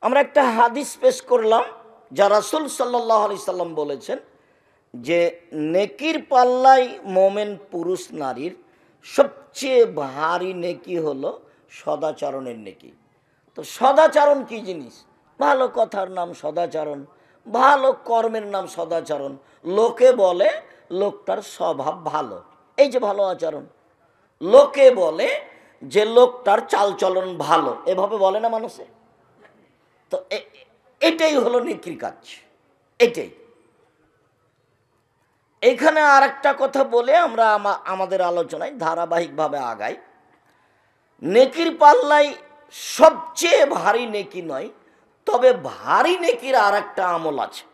আমরা একটা হাদিস পেশ করলাম, যা রাসূল সাল্লাল্লাহু আলাইহি সাল্লাম বলেছেন যে নেকির পাল্লায় মোমেন পুরুষ নারীর সবচেয়ে ভারী নেকি হলো সদাচরণের নেকি। তো সদাচরণ কি জিনিস? ভালো কথার নাম সদাচরণ, ভালো কর্মের নাম সদাচরণ। লোকে বলে লোকটার স্বভাব ভালো, এই যে ভালো আচরণ। লোকে বলে যে লোকটার চালচলন ভালো, এভাবে বলে না মানুষে? তো এটাই হলো নেকির কাজ, এটাই। এইখানে আর একটা কথা বলে আমরা আমাদের আলোচনায় ধারাবাহিকভাবে আগাই। নেকির পাল্লায় সবচেয়ে ভারী নেকি নয়, তবে ভারী নেকির আর একটা আমল আছে।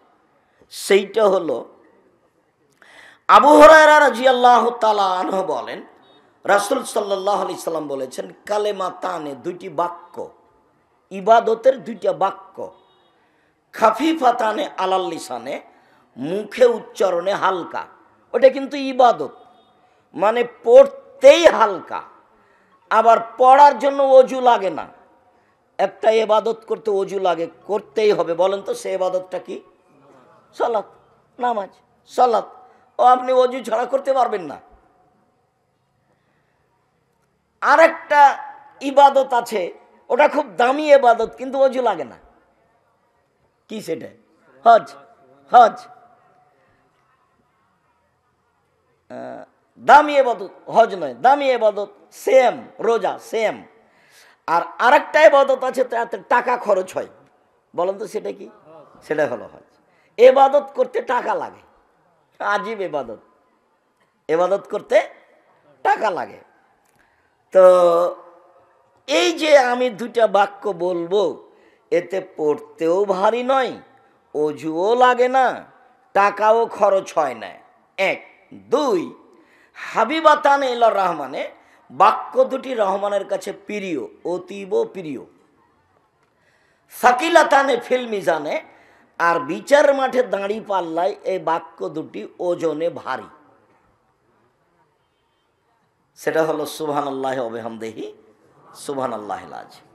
সেইটা হলো আবু হুরায়রা রাদিয়াল্লাহু তাআলা আনহু বলেন, রাসূল সাল্লাল্লাহু আলাইহি সাল্লাম বলেছেন, কালেমাতানে, দুইটি বাক্য, ইবাদতের দুইটা বাক্য, খাফিফাতানে আলাল লিসানে, মুখে উচ্চারণে হালকা। ওটা কিন্তু ইবাদত, মানে পড়তেই হালকা, আবার পড়ার জন্য অজু লাগে না। একটা ইবাদত করতে অজু লাগে, করতেই হবে। বলেন তো সে ইবাদতটা কি? সালাত, নামাজ, সালাত। ও আপনি অজু ছাড়া করতে পারবেন না। আর একটা ইবাদত আছে, ওটা খুব দামি ইবাদত, কিন্তু অজু লাগে না। কি সেটা? হজ। হজ দামি ইবাদত, হজ নয়, দামি ইবাদত। সেম রোজা, সেম। আর আরেকটা ইবাদত আছে, তাতে টাকা খরচ হয়। বলেন তো সেটা কি? সেটা হলো হজ। ইবাদত করতে টাকা লাগে, আজীব ইবাদত। ইবাদত করতে টাকা লাগে। তো এই যে আমি দুইটা বাক্য বলবো, এতে পড়তেও ভারী নয়, অজুও লাগে না, টাকাও খরচ হয় না। এক। দুই, হাবিবাতান ইলার রহমানে, বাক্য দুটি রহমানের কাছে প্রিয়, অতীব প্রিয়। সাকিলাতানে ফিল মিজানে, আর বিচার মাঠে দাঁড়ি পাল্লায় এই বাক্য দুটি ওজনে ভারী। সেটা হলো সুবহানাল্লাহি ওয়া বিহামদিহি সুবহানাল্লাহিল আযীম।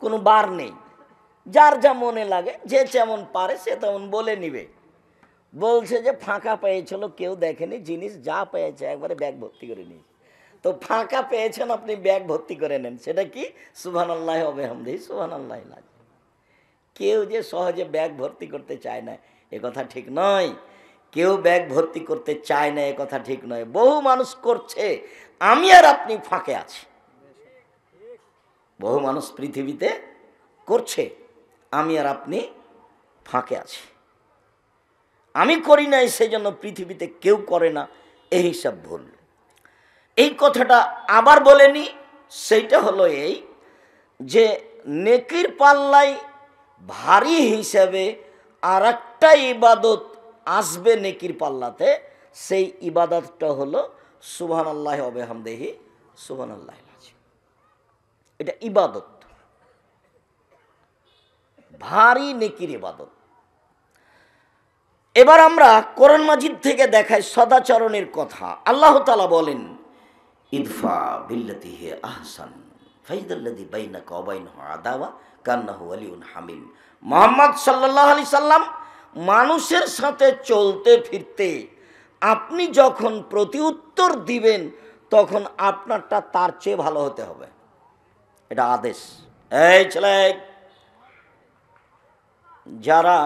কোনো বার নেই, যার যা মনে লাগে, যে যেমন পারে সে তেমন বলে নিবে। বলছে যে ফাঁকা পেয়েছিল, কেউ দেখেনি, জিনিস যা পেয়েছে একবারে ব্যাগ ভর্তি করে নিয়েছে। তো ফাঁকা পেয়েছেন, আপনি ব্যাগ ভর্তি করে নেন। সেটা কি? সুবহানাল্লাহি ওয়া বিহামদিহি সুবহানাল্লাহিল আযীম। কেউ যে সহজে ব্যাগ ভর্তি করতে চায় না, এ কথা ঠিক নয়। কেউ ব্যাগ ভর্তি করতে চায় না, এ কথা ঠিক নয়। বহু মানুষ করছে, আমি আর আপনি ফাঁকে আছি। বহু মানুষ পৃথিবীতে করছে, আমি আর আপনি ফাঁকে আছি। আমি করি নাই, সেই জন্য পৃথিবীতে কেউ করে না, এই হিসাব ভুল। এই কথাটা আবার বলেনি। সেইটা হলো এই যে নেকির পাল্লায় ভারী হিসাবে আর একটা ইবাদত আসবে নেকির পাল্লাতে। সেই ইবাদতটা হলো সুবহানাল্লাহি ওয়া বিহামদিহি সুবহানাল্লাহিল আযীম। এটা ইবাদত, ভারী নেকির ইবাদত। এবার আমরা কোরআন মাজিদ থেকে দেখাই সদাচরণের কথা। আল্লাহ তাআলা বলেন, ইদফা বিল্লাতি হি আহসান ফাইদাল্লাযী বাইনাকা ওয়া বাইনাহু আদাওয়া কান্নাহু ওয়ালিয়ুন হামিম। মুহাম্মদ সাল্লাল্লাহু আলাইহি সাল্লাম, মানুষের সাথে চলতে ফিরতে আপনি যখন প্রতি উত্তর দিবেন, তখন আপনারটা তার চেয়ে ভালো হতে হবে। এটা আদেশ। এই ছেলে, যারা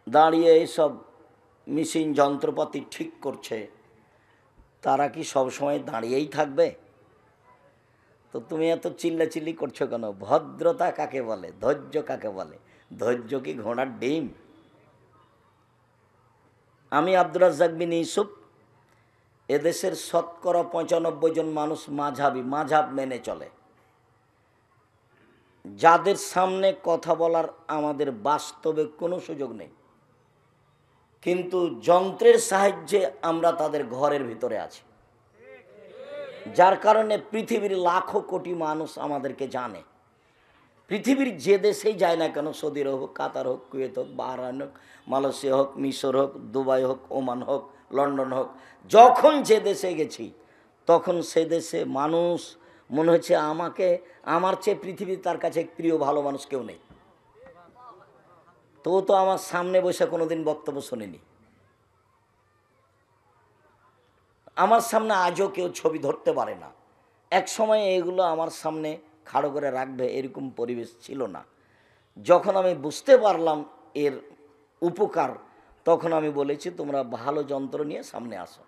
দাঁড়িয়ে এইসব মেশিন যন্ত্রপাতি ঠিক করছে, তারা কি সব সময় দাঁড়িয়েই থাকবে? তো তুমি এত চিল্লাচিল্লি করছো কেন? ভদ্রতা কাকে বলে? ধৈর্য কাকে বলে? ধৈর্য কি ঘোড়ার ডিম? আমি আব্দুর রাজ্জাক বিন ইউসুফ, এদেশের শতকরা ৯৫ জন মানুষ মাঝহাবি, মাঝহাব মেনে চলে। যাদের সামনে কথা বলার আমাদের বাস্তবে কোনো সুযোগ নেই, কিন্তু যন্ত্রের সাহায্যে আমরা তাদের ঘরের ভিতরে আছি। যার কারণে পৃথিবীর লাখো কোটি মানুষ আমাদেরকে জানে। পৃথিবীর যে দেশেই যায় না কেন, সৌদি হোক, কাতার হোক, কুয়েত হোক, বাহরাইন হোক, মালয়েশিয়া হোক, মিশর হোক, দুবাই হোক, ওমান হোক, লন্ডন হোক, যখন যে দেশে গেছি, তখন সে দেশে মানুষ মনে হচ্ছে আমার চেয়ে পৃথিবীর তার কাছে প্রিয় ভালো মানুষ কেউ নেই। তো ও তো আমার সামনে বসে কোনোদিন বক্তব্য শোনেনি, আমার সামনে আজও কেউ ছবি ধরতে পারে না। এক সময় এগুলো আমার সামনে খাড়ো করে রাখবে এরকম পরিবেশ ছিল না। যখন আমি বুঝতে পারলাম এর উপকার, তখন আমি বলেছি তোমরা ভালো যন্ত্র নিয়ে সামনে আসো,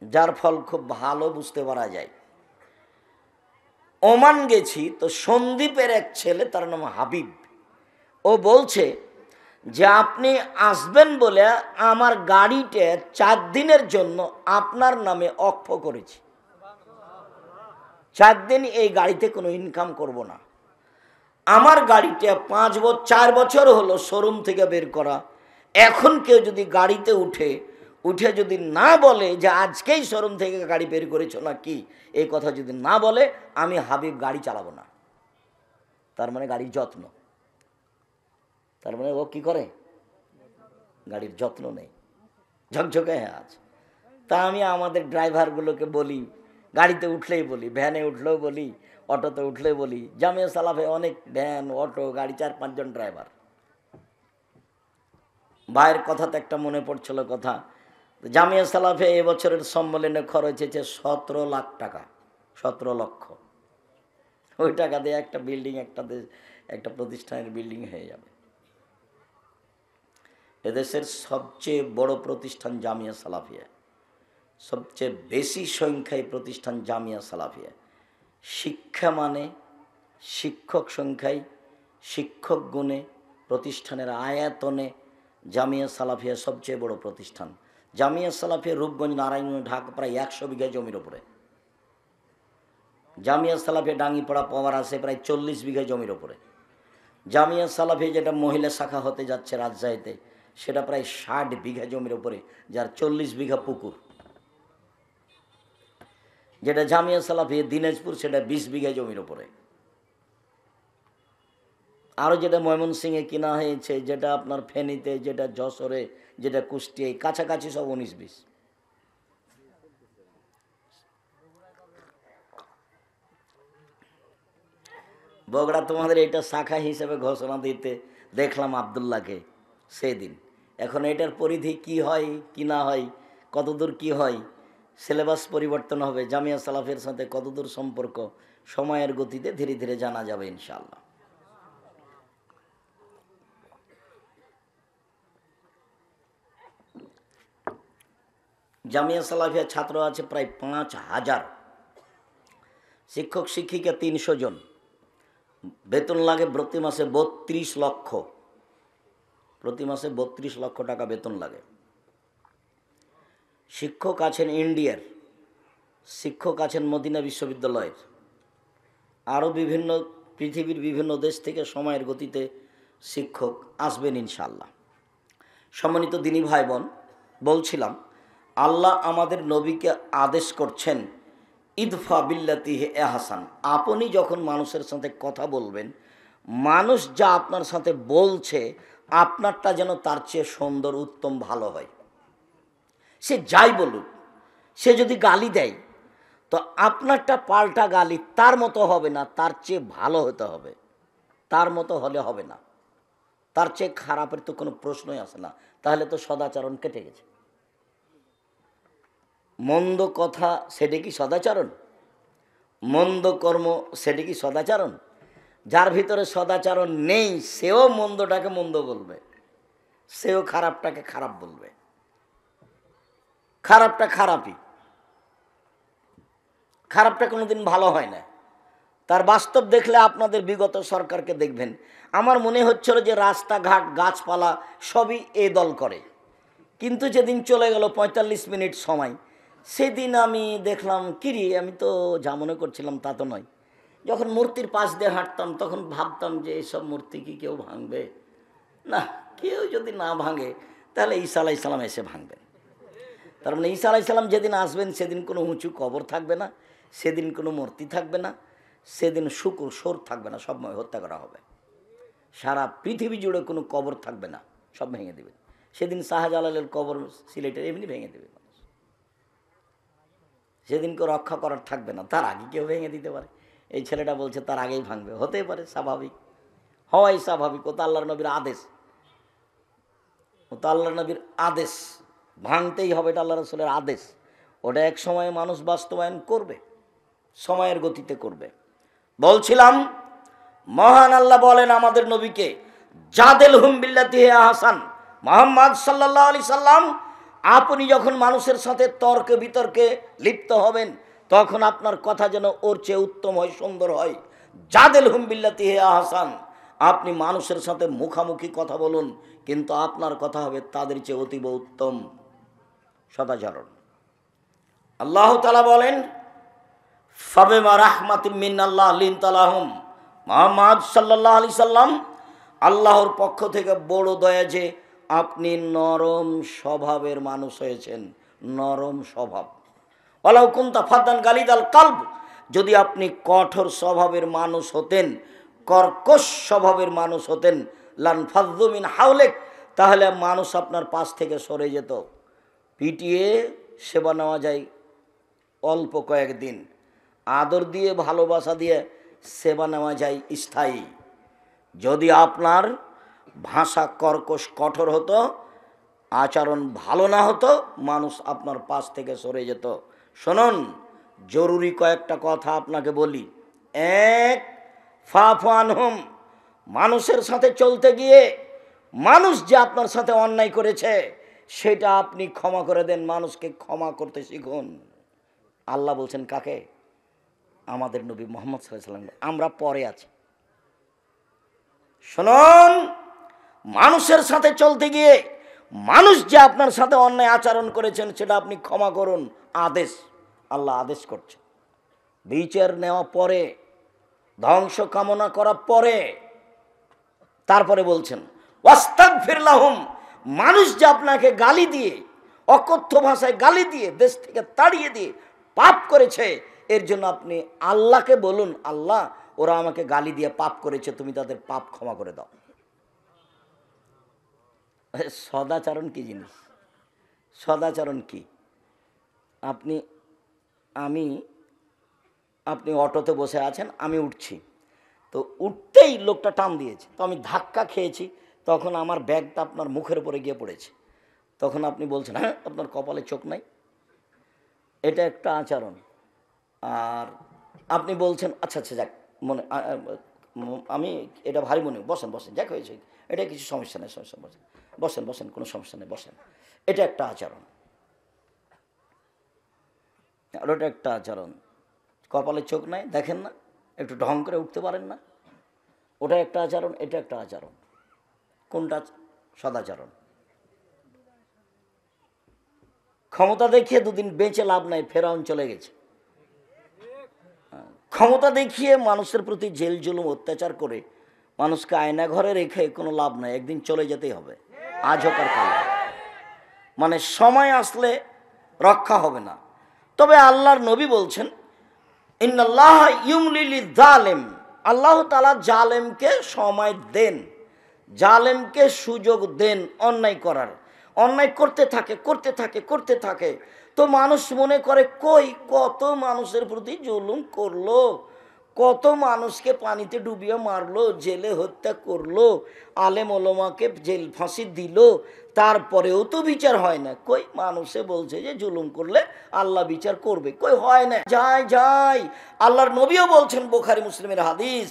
যার ফল খুব ভালো বুঝতে পারা যায়। ওমান গেছি, তো সন্দীপের এক ছেলে, তার নাম হাবিব, ও বলছে যে আপনি আসবেন বলে আমার গাড়িতে 4 দিনের জন্য আপনার নামে অক্ষ করেছি, 4 দিন এই গাড়িতে কোনো ইনকাম করব না। আমার গাড়িটা 4 বছর হলো শোরুম থেকে বের করা। এখন কেউ যদি গাড়িতে উঠে যদি না বলে যে আজকেই শোরুম থেকে গাড়ি বের করেছো না কি, এই কথা যদি না বলে, আমি হাবিব গাড়ি চালাবো না। তার মানে গাড়ির যত্ন, তার মানে ও কি করে, গাড়ির যত্ন নেই, ঝকঝকে হ্যাঁ আছে। তা আমি আমাদের ড্রাইভারগুলোকে বলি, গাড়িতে উঠলেই বলি, ভ্যানে উঠলেও বলি, অটোতে উঠলেই বলি, জামিয়া সালাফে অনেক ভ্যান, অটো, গাড়ি, 4-5 জন ড্রাইভার। ভাইয়ের কথাতে একটা মনে পড়ছিল কথা, জামিয়া সালাফে এবছরের সম্মেলনে খরচ হয়েছে 17 লাখ টাকা, 17 লক্ষ। ওই টাকা দিয়ে একটা বিল্ডিং, একটা প্রতিষ্ঠানের বিল্ডিং হয়ে যাবে। এদেশের সবচেয়ে বড় প্রতিষ্ঠান জামিয়া সালাফিয়া, সবচেয়ে বেশি সংখ্যায় প্রতিষ্ঠান জামিয়া সালাফিয়া। শিক্ষা মানে, শিক্ষক সংখ্যায়, শিক্ষক গুণে, প্রতিষ্ঠানের আয়াতনে জামিয়া সালাফিয়া সবচেয়ে বড় প্রতিষ্ঠান। জামিয়া সালাফিয়া রূপগঞ্জ, নারায়ণগঞ্জ, ঢাকা প্রায় 100 বিঘা জমির ওপরে। জামিয়া সালাফিয়া ডাঙ্গিপাড়া পাওয়ার আছে প্রায় 40 বিঘা জমির ওপরে। জামিয়া সালাফিয়া যেটা মহিলা শাখা হতে যাচ্ছে রাজশাহীতে, সেটা প্রায় 60 বিঘা জমির ওপরে, যার 40 বিঘা পুকুর। যেটা জামিয়া সালাফিয়া দিনাজপুর, সেটা 20 বিঘা জমির ওপরে। আরও যেটা ময়মনসিংহে কিনা হয়েছে, যেটা আপনার ফেনীতে, যেটা যশোরে, যেটা কুষ্টিয়ায়, কাছাকাছি সব 19-20। বগুড়া তোমাদের এটা শাখা হিসেবে ঘোষণা দিতে দেখলাম আবদুল্লাহকে সেদিন। এখন এটার পরিধি কি হয় কি না হয়, কতদূর কি হয়, সিলেবাস পরিবর্তন হবে, জামিয়া সালাফের সাথে কতদূর সম্পর্ক, সময়ের গতিতে ধীরে ধীরে জানা যাবে ইনশাআল্লাহ। জামিয়া সালাফিয়া ছাত্র আছে প্রায় 5000, শিক্ষক শিক্ষিকা 300 জন, বেতন লাগে প্রতি মাসে 32 লক্ষ, প্রতি মাসে 32 লক্ষ টাকা বেতন লাগে। শিক্ষক আছেন ইন্ডিয়ার, শিক্ষক আছেন মদিনা বিশ্ববিদ্যালয়ের, আরও বিভিন্ন পৃথিবীর বিভিন্ন দেশ থেকে সময়ের গতিতে শিক্ষক আসবেন ইনশাআল্লাহ। সম্মানিত দিনী ভাই বোন, বলছিলাম আল্লাহ আমাদের নবীকে আদেশ করছেন ইদফা বিল্লাতিহি এহসান। আপনি যখন মানুষের সাথে কথা বলবেন, মানুষ যা আপনার সাথে বলছে, আপনারটা যেন তার চেয়ে সুন্দর, উত্তম, ভালো হয়। সে যাই বলুক, সে যদি গালি দেয়, তো আপনারটা পাল্টা গালি তার মতো হবে না, তার চেয়ে ভালো হতে হবে। তার মতো হলে হবে না, তার চেয়ে খারাপের তো কোনো প্রশ্নই আসে না, তাহলে তো সদাচরণ কেটে গেছে। মন্দ কথা সেটা কি সদাচরণ? মন্দ কর্ম সেটা কি সদাচরণ? যার ভিতরে সদাচরণ নেই, সেও মন্দটাকে মন্দ বলবে, সেও খারাপটাকে খারাপ বলবে। খারাপটা খারাপই, খারাপটা কোনোদিন ভালো হয় না। তার বাস্তব দেখলে আপনাদের বিগত সরকারকে দেখবেন, আমার মনে হচ্ছিল যে রাস্তাঘাট, গাছপালা সবই এ দল করে। কিন্তু যেদিন চলে গেল 45 মিনিট সময়, সেদিন আমি দেখলাম কিরি, আমি তো যা মনে করছিলাম তা তো নয়। যখন মূর্তির পাশ দিয়ে হাঁটতাম, তখন ভাবতাম যে এইসব মূর্তি কি কেউ ভাঙবে? না, কেউ যদি না ভাঙে, তাহলে ঈসা আলাইহিস সালাম এসে ভাঙবেন। তার মানে ঈসা আলাইহিস সালাম যেদিন আসবেন, সেদিন কোনো উঁচু কবর থাকবে না, সেদিন কোনো মূর্তি থাকবে না, সেদিন শুকুর সোর থাকবে না, সব হত্যা করা হবে। সারা পৃথিবী জুড়ে কোনো কবর থাকবে না, সব ভেঙে দেবে। সেদিন শাহজালালের কবর সিলেটের এমনি ভেঙে দেবে মানুষ। সেদিন কেউ রক্ষা করার থাকবে না, তার আগে কেউ ভেঙে দিতে পারে। এই ছেলেটা বলছে তার আগেই ভাঙবে, হতেই পারে, স্বাভাবিক। হওয়াই স্বাভাবিক, ও তো আল্লাহর নবীর আদেশ, ও তো আল্লাহর নবীর আদেশ, ভাঙতেই হবে, এটা আল্লাহ রসুলের আদেশ। ওটা এক সময়ে মানুষ বাস্তবায়ন করবে, সময়ের গতিতে করবে। বলছিলাম মহান আল্লাহ বলেন আমাদের নবীকে, জাদেল হুম বিল্লাতি হে আহসান, মুহাম্মদ সাল্লাল্লাহু আলাইহি সাল্লাম, আপনি যখন মানুষের সাথে তর্কে বিতর্কে লিপ্ত হবেন তখন আপনার কথা যেন ওর চেয়ে উত্তম হয়, সুন্দর হয়। জাদেল হুম বিল্লাতি হে আহসান, আপনি মানুষের সাথে মুখামুখি কথা বলুন, কিন্তু আপনার কথা হবে তাদের চেয়ে অতীব উত্তম, সদাচরণ। আল্লাহ তাআলা বলেন, ফাবিমা রাহমাতিম মিনাল্লাহ লিনতা লাহুম, মুহাম্মদ সাল্লাল্লাহু আলাইহি সাল্লাম, আল্লাহর পক্ষ থেকে বড় দয়া যে আপনি নরম স্বভাবের মানুষ হয়েছেন, নরম স্বভাব। ওয়ালাউ কুনতা ফাদ্দান গালিদাল কালব, যদি আপনি কঠোর স্বভাবের মানুষ হতেন, কর্কশ স্বভাবের মানুষ হতেন, লান ফাযযু মিন হাওলিক, তাহলে মানুষ আপনার পাশ থেকে সরে যেত। পিটিয়ে সেবা নেওয়া যায় অল্প কয়েকদিন, আদর দিয়ে ভালোবাসা দিয়ে সেবা নেওয়া যায় স্থায়ী। যদি আপনার ভাষা কর্কশ কঠোর হতো, আচরণ ভালো না হতো, মানুষ আপনার পাশ থেকে সরে যেত। শুনুন, জরুরি কয়েকটা কথা আপনাকে বলি। এক, ফাফু আনহুম, মানুষের সাথে চলতে গিয়ে মানুষ যে আপনার সাথে অন্যায় করেছে সেটা আপনি ক্ষমা করে দেন, মানুষকে ক্ষমা করতে শিখুন। আল্লাহ বলছেন কাকে? আমাদের নবী মুহাম্মদ সাল্লাল্লাহু আলাইহি ওয়াসাল্লাম। আমরা পরে আছি। শুনুন, মানুষের সাথে চলতে গিয়ে মানুষ যে আপনার সাথে অন্যায় আচরণ করেছেন সেটা আপনি ক্ষমা করুন, আদেশ। আল্লাহ আদেশ করছে। বিচার নেওয়া পরে, ধ্বংস কামনা করা পরে, তারপরে বলছেন ওয়াস্তাগফির লাহুম, মানুষ যে আপনাকে গালি দিয়ে, অকথ্য ভাষায় গালি দিয়ে, দেশ থেকে তাড়িয়ে দিয়ে পাপ করেছে, এর জন্য আপনি আল্লাহকে বলুন, আল্লাহ ওরা আমাকে গালি দিয়ে পাপ করেছে, তুমি তাদের পাপ ক্ষমা করে দাও। সদাচরণ কি জিনিস? সদাচরণ কি? আপনি অটোতে বসে আছেন, আমি উঠছি, তো উঠতেই লোকটা টান দিয়েছে, তো আমি ধাক্কা খেয়েছি, তখন আমার ব্যাগটা আপনার মুখের উপরে গিয়ে পড়েছে, তখন আপনি বলছেন হ্যাঁ আপনার কপালে চোখ নাই, এটা একটা আচরণ। আর আপনি বলছেন আচ্ছা আচ্ছা যাক, মনে আমি এটা ভারী মনে, বসেন বসেন, যাক হয়েছে, এটা কিছু সমস্যা নেই, সমস্যা বসেন বসেন বসেন, কোনো সমস্যা নেই, বসেন। এটা একটা আচরণ। আর ওটা একটা আচরণ, কপালে চোখ নাই, দেখেন না, একটু ঢং করে উঠতে পারেন না, ওটা একটা আচরণ, এটা একটা আচরণ। কোনটা সদাচরণ? ক্ষমতা দেখিয়ে দুদিন বেঁচে লাভ নাই, ফেরাউন চলে গেছে। ক্ষমতা দেখিয়ে মানুষের প্রতি জেল জুলুম অত্যাচার করে মানুষকে আয়না ঘরে রেখে কোনো লাভ নাই, একদিন চলে যেতেই হবে, আজ হোক আর কাল। মানে সময় আসলে রক্ষা হবে না। তবে আল্লাহর নবী বলছেন ইন্নাল্লাহ ইউমলি লিয-যালিম, আল্লাহ তাআলা জালেমকে সময় দেন, জালেমকে সুযোগ দেন অন্যায় করার। অন্যায় করতে থাকে করতে থাকে করতে থাকে, তো মানুষ মনে করে কই কত মানুষের প্রতি জুলুম করলো, কত মানুষকে পানিতে ডুবিয়ে মারলো, জেলে হত্যা করলো, আলেম ওলামাকে জেল ফাঁসি দিল, তারপরেও তো বিচার হয় না। কই মানুষে বলছে যে জুলুম করলে আল্লাহ বিচার করবে, কই হয় না, যাই যাই। আল্লাহর নবীও বলছেন, বুখারী মুসলিমের হাদিস,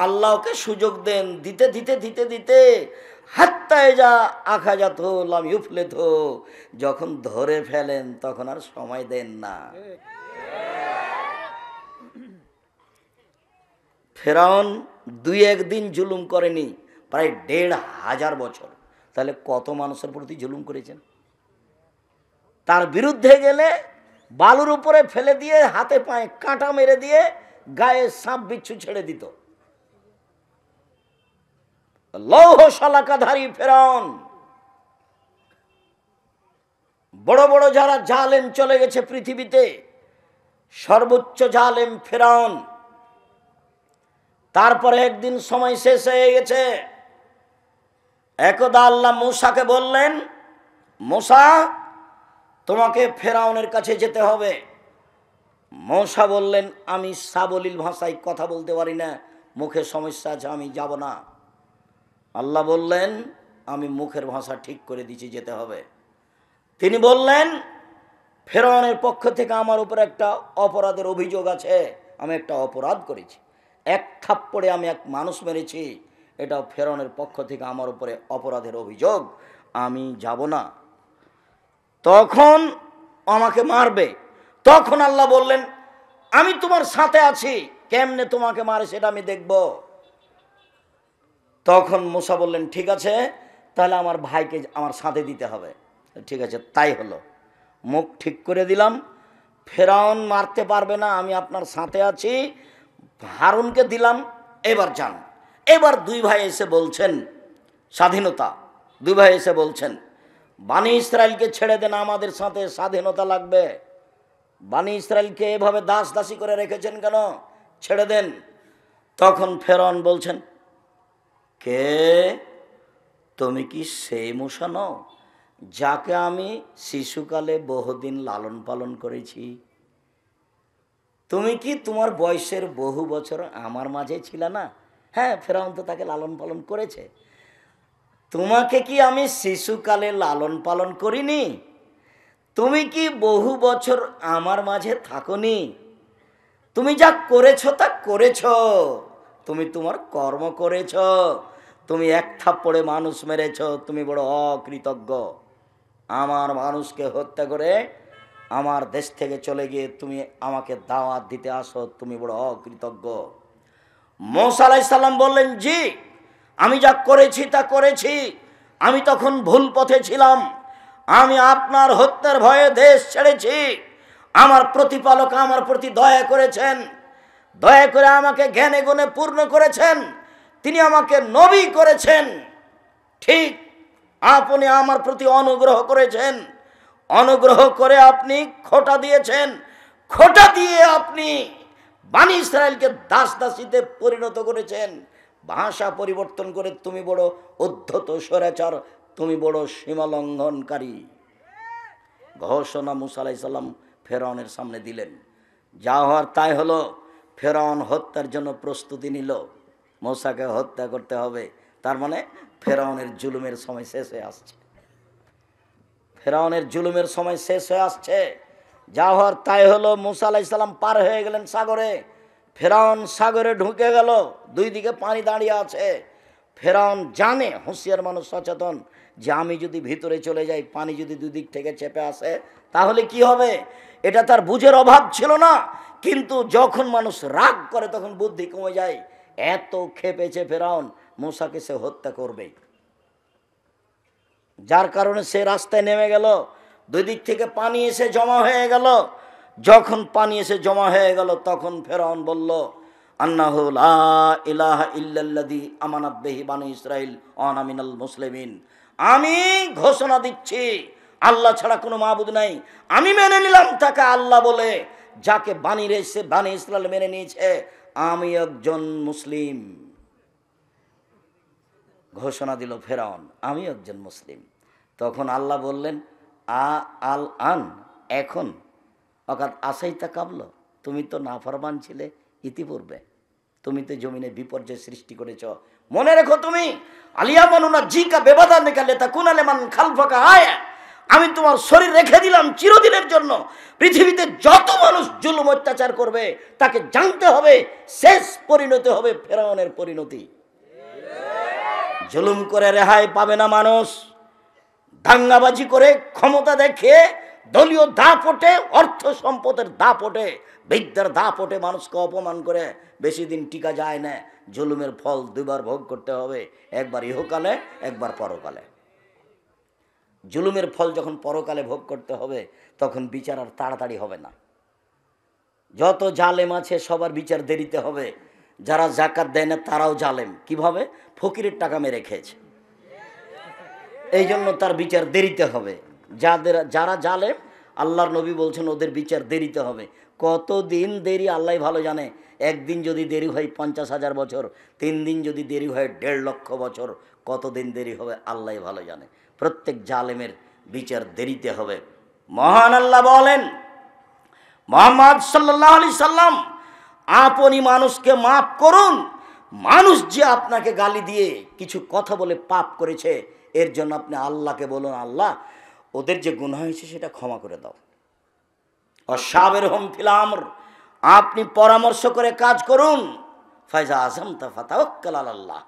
আল্লাহকে সুযোগ দেন, দিতে দিতে দিতে দিতে হাত্তা যা আখাজাত লাম ইউফলিত, যখন ধরে ফেলেন তখন আর সময় দেন না। ফেরাউন 2-1 দিন জুলুম করেনি, প্রায় 1,500 বছর। তাহলে কত মানুষের প্রতি জুলুম করেছেন? তার বিরুদ্ধে গেলে বালুর উপরে ফেলে দিয়ে হাতে পায়ে কাঁটা মেরে দিয়ে গায়ে সাপ বিচ্ছু ছেড়ে দিত। লৌহ শলাকাধারী ফেরাউন। বড় বড় যারা জালেম চলে গেছে পৃথিবীতে, সর্বোচ্চ জালেম ফেরাউন। তারপরে একদিন সময় শেষ হয়ে গেছে, একদা আল্লাহ মূসাকে বললেন, মূসা তোমাকে ফেরাউনের কাছে যেতে হবে। মূসা বললেন, আমি সাবলীল ভাষায় কথা বলতে পারি না, মুখে সমস্যা আছে, আমি যাব না। আল্লাহ বললেন আমি মুখের ভাষা ঠিক করে দিচ্ছি, যেতে হবে। তিনি বললেন ফেরাউনের পক্ষ থেকে আমার উপর একটা অপরাধের অভিযোগ আছে, আমি একটা অপরাধ করেছি, এক থাপ্পড়ে আমি এক মানুষ মেরেছি, এটা ফেরাউনের পক্ষ থেকে আমার উপরে অপরাধের অভিযোগ, আমি যাব না। তখন আমাকে মারবে। তখন আল্লাহ বললেন আমি তোমার সাথে আছি, কেমনে তোমাকে মারে সেটা আমি দেখব। তখন মূসা বললেন ঠিক আছে, তাহলে আমার ভাইকে আমার সাথে দিতে হবে। ঠিক আছে, তাই হলো। মুখ ঠিক করে দিলাম, ফেরাউন মারতে পারবে না, আমি আপনার সাথে আছি। হারুনকে দিলাম, এবার যান। এবার দুই ভাই এসে বলছেন স্বাধীনতা, দুই ভাই এসে বলছেন বানি ইসরায়েলকে ছেড়ে দেন, আমাদের সাথে স্বাধীনতা লাগবে। বানি ইসরায়েলকে এভাবে দাস দাসী করে রেখেছেন কেন, ছেড়ে দেন। তখন ফেরাউন বলছেন কে, তুমি কি সেই মূসা নও যাকে আমি শিশুকালে বহুদিন লালন পালন করেছি? তুমি কি তোমার বয়সের বহু বছর আমার মাঝে ছিল না? হ্যাঁ, ফেরাউন তো তাকে লালন পালন করেছে। তোমাকে কি আমি শিশুকালে লালন পালন করিনি? তুমি কি বহু বছর আমার মাঝে থাকোনি? তুমি যা করেছো তা করেছো, তুমি তোমার কর্ম করেছো, তুমি এক থাপ্পড়ে মানুষ মেরেছ, তুমি বড় অকৃতজ্ঞ। আমার মানুষকে হত্যা করে আমার দেশ থেকে চলে গিয়ে তুমি আমাকে দাওয়াত দিতে আসো, তুমি বড় অকৃতজ্ঞ। মূসা আলাইহিস সালাম বললেন জি, আমি যা করেছি তা করেছি, আমি তখন ভুল পথে ছিলাম, আমি আপনার হত্যার ভয়ে দেশ ছেড়েছি। আমার প্রতিপালক আমার প্রতি দয়া করেছেন, দয়া করে আমাকে জ্ঞানে গুণে পূর্ণ করেছেন, তিনি আমাকে নবী করেছেন। ঠিক আপনি আমার প্রতি অনুগ্রহ করেছেন, অনুগ্রহ করে আপনি খোঁটা দিয়েছেন, খোঁটা দিয়ে আপনি বানি ইসরায়েলকে দাস দাসীতে পরিণত করেছেন। ভাষা পরিবর্তন করে তুমি বড় উদ্ধত স্বৈরাচার, তুমি বড় সীমালঙ্ঘনকারী। ঘোষণা মূসা আলাইহিস সালাম ফেরাউনের সামনে দিলেন। যা হওয়ার তাই হলো। ফেরাউন হত্যার জন্য প্রস্তুতি নিল, মূসাকে হত্যা করতে হবে। তার মানে ফেরাউনের জুলুমের সময় শেষ হয়ে আসছে, ফেরাউনের জুলুমের সময় শেষ হয়ে আসছে। যা হওয়ার তাই হলো। মূসা আলাইহিস সালাম পার হয়ে গেলেন সাগরে, ফেরাউন সাগরে ঢুকে গেল, দুই দিকে পানি দাঁড়িয়ে আছে। ফেরাউন জানে, হুঁশিয়ার মানুষ সচেতন, যে আমি যদি ভিতরে চলে যাই, পানি যদি দুই দিক থেকে চেপে আসে তাহলে কি হবে। এটা তার বুঝের অভাব ছিল না, কিন্তু যখন মানুষ রাগ করে তখন বুদ্ধি কমে যায়। এত খেপেছে ফেরাউন, মূসাকে সে হত্যা করবে, যার কারণে সে রাস্তায় নেমে গেল। দুই দিক থেকে পানি এসে জমা হয়ে গেল। যখন পানি এসে জমা হয়ে গেল তখন ফেরাউন বলল আন্নাহু লা ইলাহা ইল্লাল্লাযী আমানাত বিহি বানু ইসরাঈল ওয়া আনা মিনাল মুসলিমিন। আমি ঘোষণা দিচ্ছি আল্লাহ ছাড়া কোনো মাবুদ নাই, আমি মেনে নিলাম তাকে আল্লাহ বলে, যাকে বানি ইসরাঈল মেনে নিয়েছে, আমি একজন মুসলিম। ঘোষণা দিল ফেরাউন আমি একজন মুসলিম। তখন আল্লাহ বললেন আল আন, এখন, অর্থাৎ আসাইতা কাবল, তুমি তো নাফরমান ছিলে ইতিপূর্বে, তুমি তো জমিনে বিপর্যয় সৃষ্টি করেছ। মনে রেখো তুমি আলিয়া মানুনা জিকা বেবাদা নিকালে তা কুনালে মান খালফাকা আয়া, আমি তোমার শরীর রেখে দিলাম চিরদিনের জন্য। পৃথিবীতে যত মানুষ জুলুম অত্যাচার করবে তাকে জানতে হবে শেষ পরিণতি হবে ফেরাউনের পরিণতি। জুলুম করে রেহাই পাবে না মানুষ, দাঙ্গাবাজি করে ক্ষমতা দেখে দলীয় দাপটে, অর্থ সম্পদের দাপটে, বিদ্যার দাপটে মানুষকে অপমান করে বেশি দিন টিকা যায় না। জুলুমের ফল দুইবার ভোগ করতে হবে, একবার ইহকালে একবার পরকালে। জুলুমের ফল যখন পরকালে ভোগ করতে হবে তখন বিচার আর তাড়াতাড়ি হবে না। যত জালেম আছে সবার বিচার দেরিতে হবে। যারা জাকাত দেয় না তারাও জালেম। কিভাবে? ফকিরের টাকা মেরে খেয়েছে, এই জন্য তার বিচার দেরিতে হবে। যারা জালেম, আল্লাহর নবী বলছেন ওদের বিচার দেরিতে হবে। কতদিন দেরি আল্লাহ ভালো জানে। একদিন যদি দেরি হয় 50,000 বছর, 3 দিন যদি দেরি হয় 1.5 লক্ষ বছর, কতদিন দেরি হবে আল্লাহ ভালো জানে। প্রত্যেক জালেমের বিচার দেরিতে হবে। মহান আল্লাহ বলেন মুহাম্মদ সাল্লাল্লাহু আলাইহি সাল্লাম, আপনি মানুষকে মাফ করুন মানুষ যে আপনাকে গালি দিয়ে কিছু কথা বলে পাপ করেছে, এর জন্য আপনি আল্লাহকে বলুন, আল্লাহ ওদের যে গুনাহ হয়েছে সেটা ক্ষমা করে দাও। অসাবেরহুম ফিল আমর, আপনি পরামর্শ করে কাজ করুন। ফাইজা আযামতা ফাতাওয়াক্কাল আলাল্লাহ,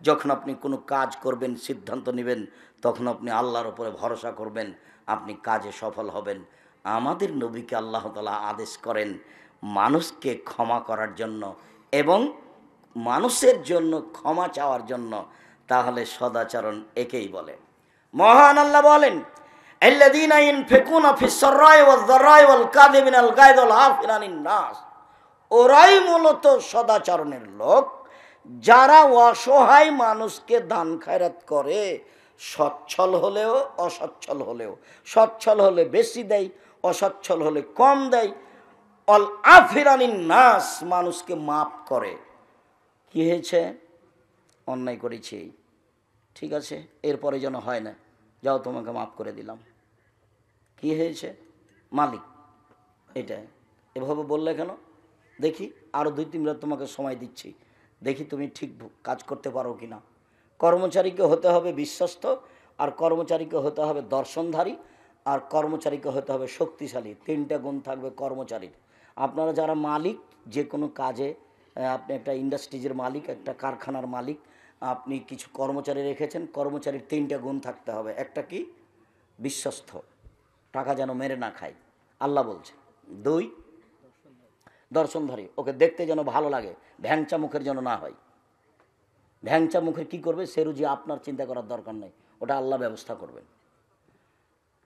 যখন আপনি কোনো কাজ করবেন, সিদ্ধান্ত নেবেন, তখন আপনি আল্লাহর উপরে ভরসা করবেন, আপনি কাজে সফল হবেন। আমাদের নবীকে আল্লাহ তাআলা আদেশ করেন মানুষকে ক্ষমা করার জন্য এবং মানুষের জন্য ক্ষমা চাওয়ার জন্য। তাহলে সদাচরণ একেই বলে। মহান আল্লাহ বলেন, আল্লাযীনা ইউনফিকুনা ফিস-সাররাই ওয়াজ-যাররাই ওয়াল-কাযিমিনাল গায়য ওয়াল-আফিনা আনিন-নাস, ওরাই মূলত সদাচরণের লোক, যারা অসহায় মানুষকে দান খায়রাত করে, সচ্ছল হলেও অসচ্ছল হলেও। সচ্ছল হলে বেশি দেয়, অসচ্ছল হলে কম দেয়। ওয়াল-আফিনা আনিন-নাস, মানুষকে মাফ করে। কি হয়েছে? অন্যায় করেছি, ঠিক আছে, এরপরে যেন হয় না, যাও তোমাকে মাফ করে দিলাম। কি হয়েছে? মালিক এটা এভাবে বললে কেন? দেখি আরও 2-3 রাত তোমাকে সময় দিচ্ছি, দেখি তুমি ঠিক কাজ করতে পারো কি না। কর্মচারীকে হতে হবে বিশ্বস্ত, আর কর্মচারীকে হতে হবে দর্শনধারী, আর কর্মচারীকে হতে হবে শক্তিশালী। 3টা গুণ থাকবে কর্মচারীর। আপনারা যারা মালিক, যে কোনো কাজে, আপনি একটা ইন্ডাস্ট্রিজের মালিক, একটা কারখানার মালিক, আপনি কিছু কর্মচারী রেখেছেন, কর্মচারীর 3টা গুণ থাকতে হবে। একটা কি? বিশ্বস্ত, টাকা যেন মেরে না খায়, আল্লাহ বলছে। 2, দর্শনধারী, ওকে দেখতে যেন ভালো লাগে, ভ্যাংচা মুখের যেন না হয়। ভ্যাংচা মুখের কি করবে? সে রুজি আপনার চিন্তা করার দরকার নেই, ওটা আল্লাহ ব্যবস্থা করবেন।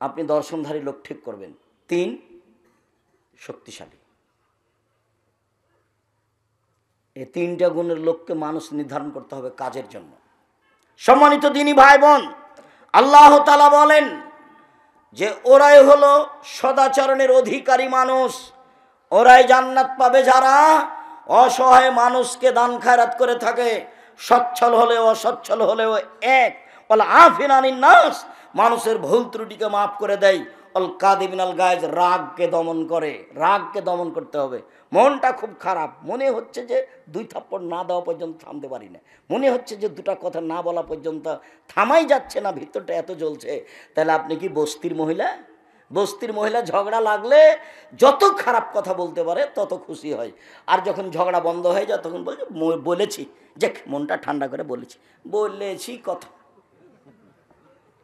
আপনি দর্শনধারী লোক ঠিক করবেন। 3, শক্তিশালী। এই 3টা গুণের লোককে মানুষ নির্ধারণ করতে হবে কাজের জন্য। সম্মানিত দিনী ভাই বোন, আল্লাহ তাআলা বলেন যে ওরাই হলো সদাচরণের অধিকারী মানুষ, ওরাই জান্নাত পাবে যারা অসহায় মানুষকে দান খায়রাত করে থাকে, সচ্ছল হলেও অসচ্ছল হলেও এক। ওয়াল আফিনা আনিন নাস, মানুষের ভুল ত্রুটিকে মাফ করে দেয়। অল কাযিমিনাল গায়জ, রাগকে দমন করে। রাগকে দমন করতে হবে। মনটা খুব খারাপ, মনে হচ্ছে যে 2 থাপ্পড় না দেওয়া পর্যন্ত থামতে পারি না, মনে হচ্ছে যে 2টা কথা না বলা পর্যন্ত থামাই যাচ্ছে না, ভিতরটা এত জ্বলছে। তাহলে আপনি কি বস্তির মহিলা? বস্তির মহিলা ঝগড়া লাগলে যত খারাপ কথা বলতে পারে তত খুশি হয়, আর যখন ঝগড়া বন্ধ হয়ে যায় তখন বলেছি, যে মনটা ঠান্ডা করে বলেছি কথা।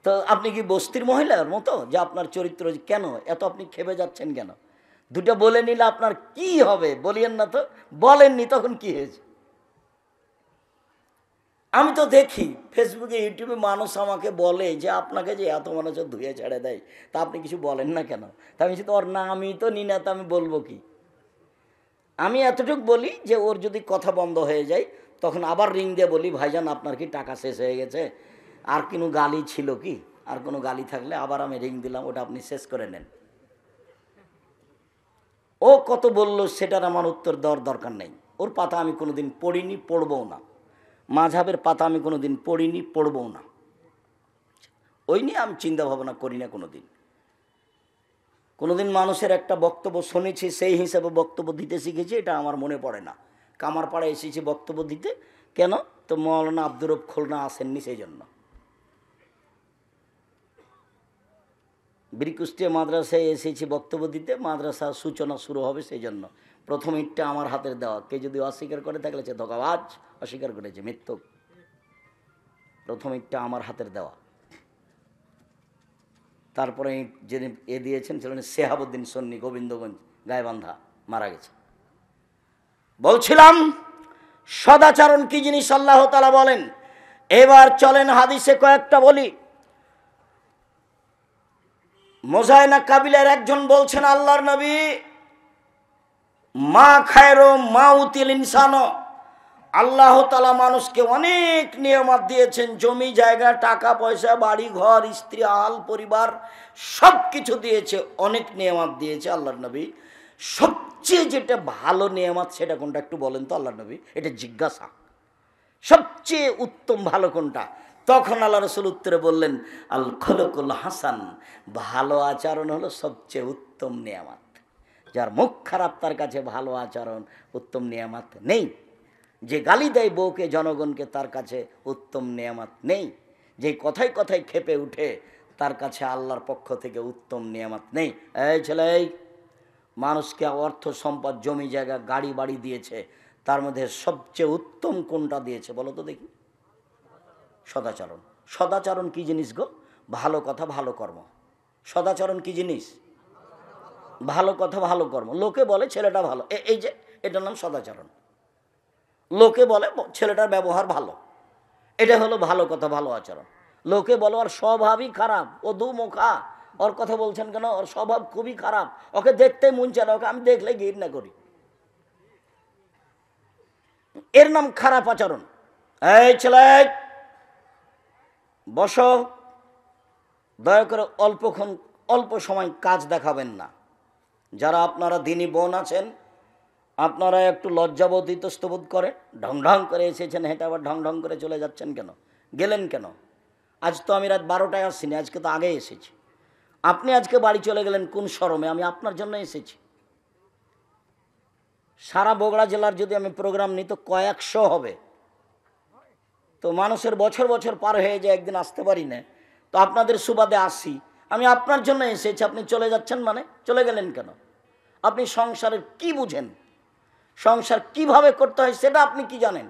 তো আপনি কি বস্তির মহিলার মতো যে আপনার চরিত্র কেন এত আপনি খেপে যাচ্ছেন কেন? 2টা বলে নিলে আপনার কি হবে? বলিয়েন না তো। বলেননি তখন কি হয়েছে? আমি তো দেখি ফেসবুকে, ইউটিউবে মানুষ আমাকে বলে যে আপনাকে যে এত মানুষ ধুয়ে ছেড়ে দেয়, তা আপনি কিছু বলেন না কেন? তা আমি তো ওর নামই তো নি না, তা আমি বলবো কি? আমি এতটুকু বলি যে ওর যদি কথা বন্ধ হয়ে যায় তখন আবার রিং দিয়ে বলি, ভাইজান আপনার কি টাকা শেষ হয়ে গেছে? আর কোনো গালি ছিল কি? আর কোনো গালি থাকলে আবার আমি রিং দিলাম, ওটা আপনি শেষ করে নেন। ও কত বলল সেটার আমার উত্তর দেওয়ার দরকার নেই। ওর পাতা আমি কোনোদিন পড়িনি, পড়বও না। মাযহাবের পাতা আমি কোনোদিন পড়িনি, পড়বও না। ওই নিয়ে আমি চিন্তা ভাবনা করি না কোনোদিন মানুষের একটা বক্তব্য শুনেছি, সেই হিসাবে বক্তব্য দিতে শিখেছি, এটা আমার মনে পড়ে না। কামারপাড়ায় এসেছি বক্তব্য দিতে, কেন? তো মৌলানা আব্দুর রব খুলনা আসেননি, সেই জন্য। বীরকুষ্টিয়া মাদ্রাসায় এসেছি বক্তব্য দিতে, মাদ্রাসার সূচনা শুরু হবে, সেই জন্য। প্রথম ইটটা আমার হাতের দেওয়া। কে যদি অস্বীকার করে থাকলে সে ধোঁকাবাজ, অস্বীকার করেছে, মিথ্যুক। প্রথম ইটটা আমার হাতের দেওয়া। তারপরে যিনি দিয়েছেন ছিলেন শেহাবুদ্দিন সন্নি, গোবিন্দগঞ্জ গায়েবান্ধা, মারা গেছে। বলছিলাম সদাচরণ কি জিনিস আল্লাহ তাআলা বলেন। এবার চলেন হাদিসে কয়েকটা বলি। মোজাইনা কাবিলার একজন বলছেন, আল্লাহর নবী, মা খায়রো মাউতিল ইনসানো, আল্লাহ তাআলা মানুষকে অনেক নিয়ামত দিয়েছেন, জমি জায়গা, টাকা পয়সা, বাড়ি ঘর, স্ত্রী, আল পরিবার, সব কিছু দিয়েছে, অনেক নিয়ামত দিয়েছে। আল্লাহর নবী, সবচেয়ে যেটা ভালো নিয়ামত সেটা কোনটা একটু বলেন তো আল্লাহর নবী, এটা জিজ্ঞাসা। সবচেয়ে উত্তম ভালো কোনটা? তখন আল্লাহ রাসূল উত্তরে বললেন, আল খুলুকুল হাসান, ভালো আচরণ হলো সবচেয়ে উত্তম নিয়ামত। যার মুখ খারাপ তার কাছে ভালো আচরণ উত্তম নিয়ামত নেই। যে গালি দেয় বউকে জনগণকে তার কাছে উত্তম নেয়ামত নেই। যে কথায় কথায় খেপে উঠে তার কাছে আল্লাহর পক্ষ থেকে উত্তম নেয়ামত নেই। এই ছেলে, মানুষকে অর্থ সম্পদ জমি জায়গা গাড়ি বাড়ি দিয়েছে, তার মধ্যে সবচেয়ে উত্তম কোনটা দিয়েছে বলো তো দেখি? সদাচরণ। সদাচরণ কি জিনিস গো? ভালো কথা ভালো কর্ম। সদাচরণ কি জিনিস? ভালো কথা ভালো কর্ম। লোকে বলে ছেলেটা ভালো, এই যে এটার নাম সদাচরণ। লোকে বলে ছেলেটার ব্যবহার ভালো, এটা হলো ভালো কথা ভালো আচরণ। লোকে বলে ওর স্বভাবই খারাপ, ও দুমুখা, ওর কথা বলছেন কেন, ওর স্বভাব খুবই খারাপ, ওকে দেখতে মন চায় না, ওকে আমি দেখলে ঘৃণা করি, এর নাম খারাপ আচরণ। এই ছেলে বসো, দয়া করে অল্প সময় কাজ দেখাবেন না। যারা আপনারা দিনী বোন আছেন, আপনারা একটু লজ্জাবোধ ইতস্তবোধ করেন। ঢং ঢং করে এসেছেন, হেঁটে আবার ঢং ঢং করে চলে যাচ্ছেন কেন? গেলেন কেন? আজ তো আমি রাত 12টায় আসছিনি, আজকে তো আগে এসেছি। আপনি আজকে বাড়ি চলে গেলেন কোন শরমে? আমি আপনার জন্য এসেছি। সারা বগুড়া জেলার যদি আমি প্রোগ্রাম নিই তো কয়েকশো হবে, তো মানুষের বছর বছর পার হয়ে যায়, একদিন আসতে পারি না, তো আপনাদের সুবাদে আসি। আমি আপনার জন্য এসেছি, আপনি চলে যাচ্ছেন মানে? চলে গেলেন কেন? আপনি সংসারের কি বুঝেন? সংসার কিভাবে করতে হয় সেটা আপনি কি জানেন?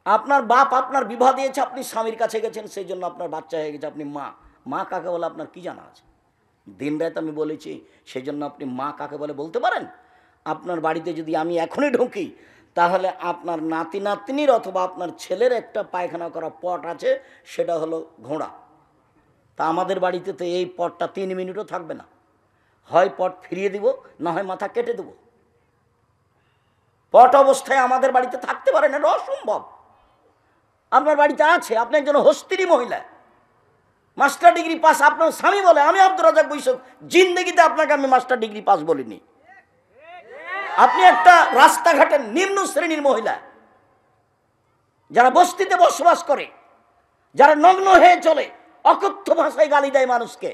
আপনার বাপ আপনার বিবাহ দিয়েছে, আপনি স্বামীর কাছে গেছেন, সেই জন্য আপনার বাচ্চা হয়ে গেছে। আপনি মা, মা কাকে বলে আপনার কি জানা আছে? দিন রাত আমি বলেছি, সেই জন্য আপনি মা কাকে বলে বলতে পারেন? আপনার বাড়িতে যদি আমি এখনই ঢুকি, তাহলে আপনার নাতি নাতনির অথবা আপনার ছেলের একটা পায়খানা করা পট আছে, সেটা হলো ঘোড়া। তা আমাদের বাড়িতে তো এই পটটা 3 মিনিটও থাকবে না। হয় পট ফিরিয়ে দিব, না হয় মাথা কেটে দেব। পট অবস্থায় আমাদের বাড়িতে থাকতে পারে না, এটা অসম্ভব। আপনার বাড়িতে আছে, আপনি একজন হস্তিনী মহিলা, মাস্টার ডিগ্রি পাস। আপনার স্বামী বলে, আমি আব্দুর রাজ্জাক বৈশাখ জিন্দগিতে আপনাকে আমি মাস্টার ডিগ্রি পাস বলিনি। আপনি একটা রাস্তাঘাটের নিম্ন শ্রেণীর মহিলা, যারা বস্তিতে বসবাস করে, যারা নগ্ন হয়ে চলে, অকথ্য ভাষায় গালি দেয় মানুষকে,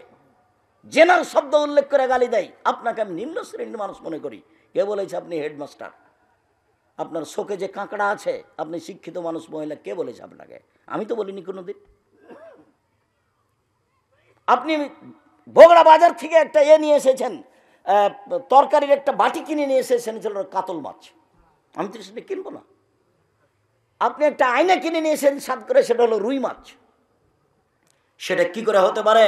জেনার শব্দ উল্লেখ করে গালি দেয়, আপনাকে আমি নিম্ন শ্রেণীর মানুষ মনে করি। কে বলেছে আপনি হেডমাস্টার? আপনার শোকে যে কাঁকড়া আছে, আপনি শিক্ষিত মানুষ মহিলা, কে বলেছে আপনাকে? আমি তো বলিনি কোনোদিন। আপনি বগুড়া বাজার থেকে একটা নিয়ে এসেছেন, তরকারির একটা বাটি কিনে নিয়ে এসেছেন, ছিল কাতল মাছ। আমি তো সেটা কিনবো না। আপনি একটা আয়না কিনে নিয়ে এসেছেন সাত করে, সেটা হলো রুই মাছ। সেটা কি করে হতে পারে?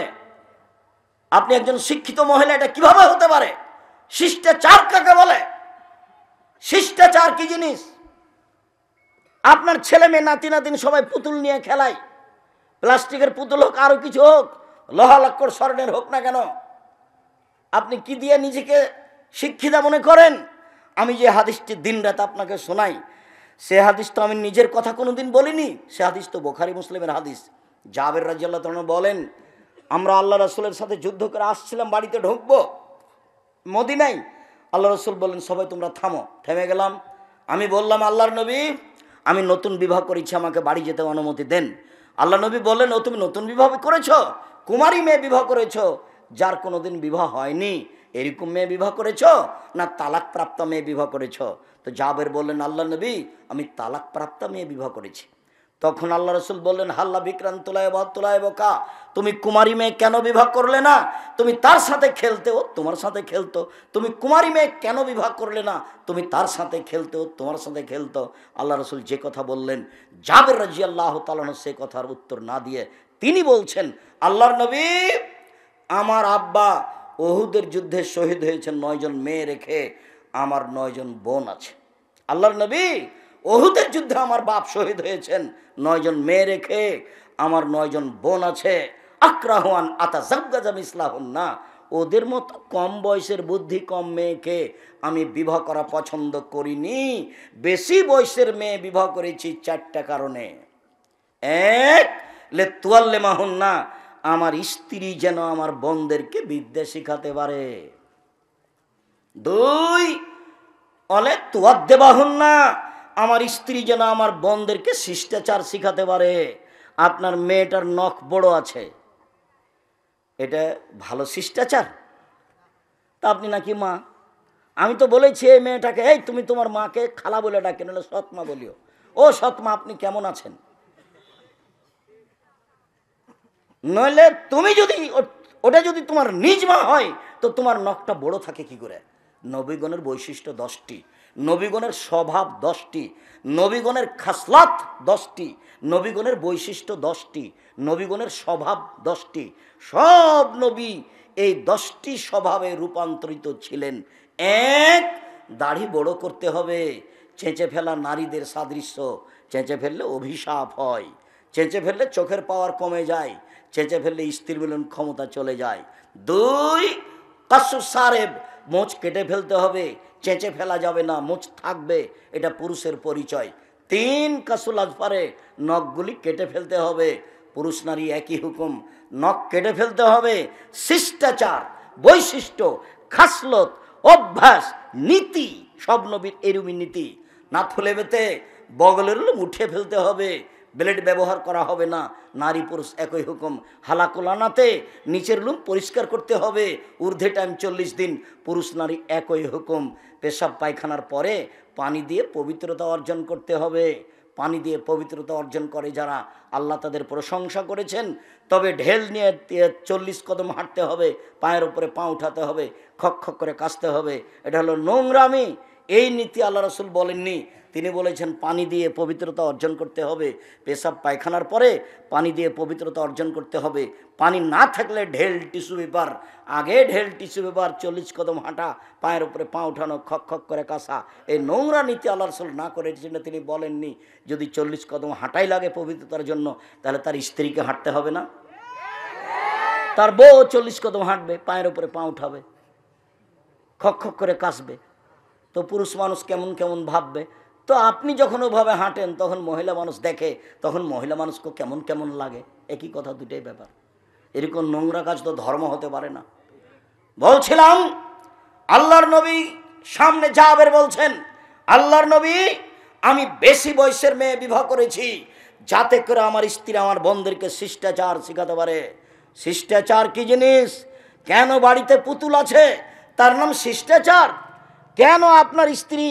আপনি একজন শিক্ষিত মহিলা, এটা কিভাবে হতে পারে? শিষ্টাচার কাকে বলে? শিষ্টাচার কি জিনিস? আপনার ছেলে মেয়ে নাতি নাতিন সবাই পুতুল নিয়ে খেলায়, প্লাস্টিকের পুতুল হোক আরো কিছু হোক, লোহা লক্কর স্বর্ণের হোক না কেন, আপনি কি দিয়ে নিজেকে শিক্ষিতা মনে করেন? আমি যে হাদিসটি দিন রাত আপনাকে শোনাই, সে হাদিস তো আমি নিজের কথা কোনোদিন বলিনি, সে হাদিস তো বুখারী মুসলিমের হাদিস। জাবের রাদিয়াল্লাহু তাআলা বলেন, আমরা আল্লাহ রাসূলের সাথে যুদ্ধ করে আসছিলাম, বাড়িতে ঢুকবো মদিনায়। আল্লাহ রাসূল বললেন, সবাই তোমরা থামো। থেমে গেলাম। আমি বললাম, আল্লাহর নবী, আমি নতুন বিবাহ করেছি, আমাকে বাড়ি যেতে অনুমতি দেন। আল্লাহ নবী বললেন, ও তুমি নতুন বিবাহ করেছো? কুমারী মেয়ে বিবাহ করেছো, যার কোনোদিন বিবাহ হয়নি, এরকম মেয়ে বিবাহ করেছো, না তালাক প্রাপ্ত মেয়ে বিবাহ করেছো? তো জাবের বললেন, আল্লাহ নবী, আমি তালাক প্রাপ্ত মেয়ে বিবাহ করেছি। তখন আল্লাহ রসুল বললেন, হাল্লা বিক্রান্তলায় বতুলায় বোকা, তুমি কুমারী মেয়ে কেন বিবাহ করলে না? তুমি তার সাথে খেলতে, ও তোমার সাথে খেলতো। তুমি কুমারী মেয়ে কেন বিবাহ করলে না? তুমি তার সাথে খেলতে, ও তোমার সাথে খেলতো। আল্লাহ রসুল যে কথা বললেন, জাবের রাদিয়াল্লাহু তাআলা আনহু সে কথার উত্তর না দিয়ে তিনি বলছেন, আল্লাহর নবী, আমার আব্বা উহুদের যুদ্ধে শহীদ হয়েছেন 9 জন মেয়ে রেখে, আমার 9 জন বোন আছে। আল্লাহর নবী, উহুদের যুদ্ধে আমার বাপ শহীদ হয়েছেন 9 জন মেয়ে রেখে, আমার 9 জন বোন আছে। আকরাহুয়ান আতাজাওয়াজা মিসলাহুন্না, ওদের মতো কম বয়সের বুদ্ধি কম মেয়েকে আমি বিবাহ করা পছন্দ করিনি। বেশি বয়সের মেয়ে বিবাহ করেছি 4টা কারণে। এক, লে তুয়াল্লে মাহুন্না, আমার স্ত্রী যেন আমার বোনদেরকে বিদ্যা শিখাতে পারে। 2, অলে তুয়াদ্দে বাহুন্না, আমার স্ত্রী যেন আমার বোনদেরকে শিষ্টাচার শিখাতে পারে। আপনার মেয়েটার নখ বড় আছে, এটা ভালো শিষ্টাচার? তা আপনি নাকি মা, আমি তো বলেছি এই মেয়েটাকে, এই তুমি তোমার মাকে খালা বলে ডাকে, নাহলে সৎমা বলিও। ও সৎমা, আপনি কেমন আছেন? নইলে তুমি যদি ওটা যদি তোমার নিজ মা হয় তো তোমার নখটা বড় থাকে কি করে? নবীগণের বৈশিষ্ট্য 10টি, নবীগণের স্বভাব 10টি, নবীগণের খাসলাত 10টি, নবীগণের বৈশিষ্ট্য 10টি, নবীগণের স্বভাব 10টি। সব নবী এই 10টি স্বভাবে রূপান্তরিত ছিলেন। এক, দাড়ি বড় করতে হবে। চেঁচে ফেলা নারীদের সাদৃশ্য, চেঁচে ফেললে অভিশাপ হয়, চেঁচে ফেললে চোখের পাওয়ার কমে যায়, চেঁচে ফেললে স্ত্রী মিলন ক্ষমতা চলে যায়। 2, কাসু সারেব, মোচ কেটে ফেলতে হবে, চেঁচে ফেলা যাবে না, মোচ থাকবে, এটা পুরুষের পরিচয়। 3, কাসুল আজফারে, নখগুলি কেটে ফেলতে হবে। পুরুষ নারী একই হুকুম, নখ কেটে ফেলতে হবে। শিষ্টাচার, বৈশিষ্ট্য, খাসলত, অভ্যাস, নীতি, সব নবীর এরুমি নীতি। না ফুলে বেতে বগলের লুম উঠে ফেলতে হবে, ব্লেড ব্যবহার করা হবে না। নারী পুরুষ একই হুকুম। হালাকুলানাতে নিচের লুম পরিষ্কার করতে হবে, ঊর্ধ্বে টাইম 40 দিন। পুরুষ নারী একই হুকুম। পেশাব পায়খানার পরে পানি দিয়ে পবিত্রতা অর্জন করতে হবে। পানি দিয়ে পবিত্রতা অর্জন করে যারা, আল্লাহ তাদের প্রশংসা করেছেন। তবে ঢেল নিয়ে 40 কদম হাঁটতে হবে, পায়ের উপরে পা উঠাতে হবে, খক খক করে কাশতে হবে, এটা হলো নোংরামি। এই নীতি আল্লাহ রসুল বলেননি, তিনি বলেছেন পানি দিয়ে পবিত্রতা অর্জন করতে হবে। পেশাব পায়খানার পরে পানি দিয়ে পবিত্রতা অর্জন করতে হবে। পানি না থাকলে ঢেল টিস্যু পেপার, আগে ঢেল টিস্যু পেপার, 40 কদম হাঁটা, পায়ের উপরে পা উঠানো, খক খক করে কাশা, এই নোংরা নীতি আল্লাহ রসুল না করেছেন। তিনি বলেননি যদি 40 কদম হাঁটাই লাগে পবিত্রতার জন্য, তাহলে তার স্ত্রীকে হাঁটতে হবে না? তার বউ 40 কদম হাঁটবে, পায়ের উপরে পা উঠাবে, খক খক করে কাশবে, তো পুরুষ মানুষ কেমন কেমন ভাববে। তো আপনি যখন ওভাবে হাঁটেন তখন মহিলা মানুষ দেখে, তখন মহিলা মানুষকে কেমন কেমন লাগে। একই কথা, দুটাই ব্যাপার। এরকম নোংরা কাজ তো ধর্ম হতে পারে না। বলছিলাম আল্লাহর নবী সামনে জাবের বলছেন, আল্লাহর নবী, আমি বেশি বয়সের মেয়ে বিবাহ করেছি যাতে করে আমার স্ত্রী আমার বোনদেরকে শিষ্টাচার শেখাতে পারে। শিষ্টাচার কি জিনিস? কেন বাড়িতে পুতুল আছে তার নাম শিষ্টাচার? কেন আপনার স্ত্রী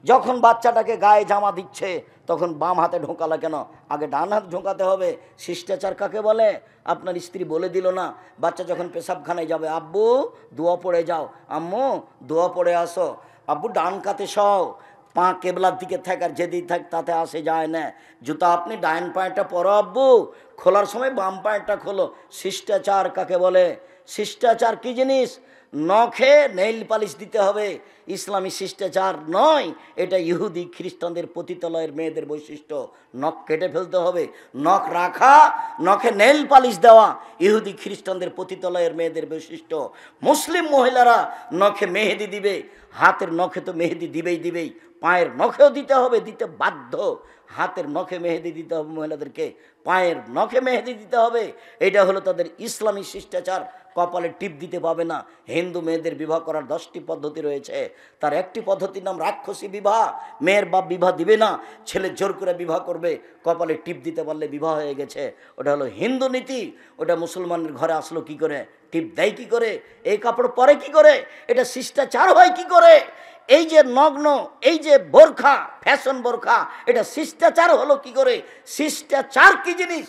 যখন বাচ্চাটাকে গায়ে জামা দিচ্ছে তখন বাম হাতে ঢোকালা কেন? আগে ডান হাত ঢোকাতে হবে। শিষ্টাচার কাকে বলে? আপনার স্ত্রী বলে দিল না, বাচ্চা যখন পেশাবখানায় যাবে, আব্বু দোয়া পড়ে যাও, আম্মু দোয়া পড়ে আসো, আব্বু ডান কাতে সও, পা কেবলার দিকে থাক আর যেদিকে থাক তাতে আসে যায় না, জুতা আপনি ডাইন পায়েটা পরো আব্বু, খোলার সময় বাম পায়েটা খোলো। শিষ্টাচার কাকে বলে? শিষ্টাচার কি জিনিস? নখে নেইল পালিশ দিতে হবে, ইসলামী শিষ্টাচার নয়, এটা ইহুদি খ্রিস্টানদের পতিতালয়ের মেয়েদের বৈশিষ্ট্য। নখ কেটে ফেলতে হবে, নখ রাখা, নখে নেইল পালিশ দেওয়া ইহুদি খ্রিস্টানদের পতিতালয়ের মেয়েদের বৈশিষ্ট্য। মুসলিম মহিলারা নখে মেহেদি দিবে, হাতের নখে তো মেহেদি দিবেই, পায়ের নখেও দিতে হবে, দিতে বাধ্য। হাতের নখে মেহেদি দিতে হবে মহিলাদেরকে, পায়ের নখে মেহেদি দিতে হবে। এটা হলো তাদের ইসলামী শিষ্টাচার। কপালে টিপ দিতে পাবে না। হিন্দু মেয়েদের বিবাহ করার 10টি পদ্ধতি রয়েছে, তার একটি পদ্ধতির নাম রাক্ষসী বিবাহ। মেয়ের বাপ বিবাহ দিবে না, ছেলে জোর করে বিবাহ করবে, কপালে টিপ দিতে পারলে বিবাহ হয়ে গেছে। ওটা হলো হিন্দু নীতি। ওটা মুসলমানের ঘরে আসলো কি করে? টিপ দেয় কি করে? এই কাপড় পরে কি করে? এটা শিষ্টাচার হয় কি করে? এই যে নগ্ন, এই যে বোরখা, ফ্যাশন বোরখা, এটা শিষ্টাচার হলো কি করে? শিষ্টাচার কি জিনিস?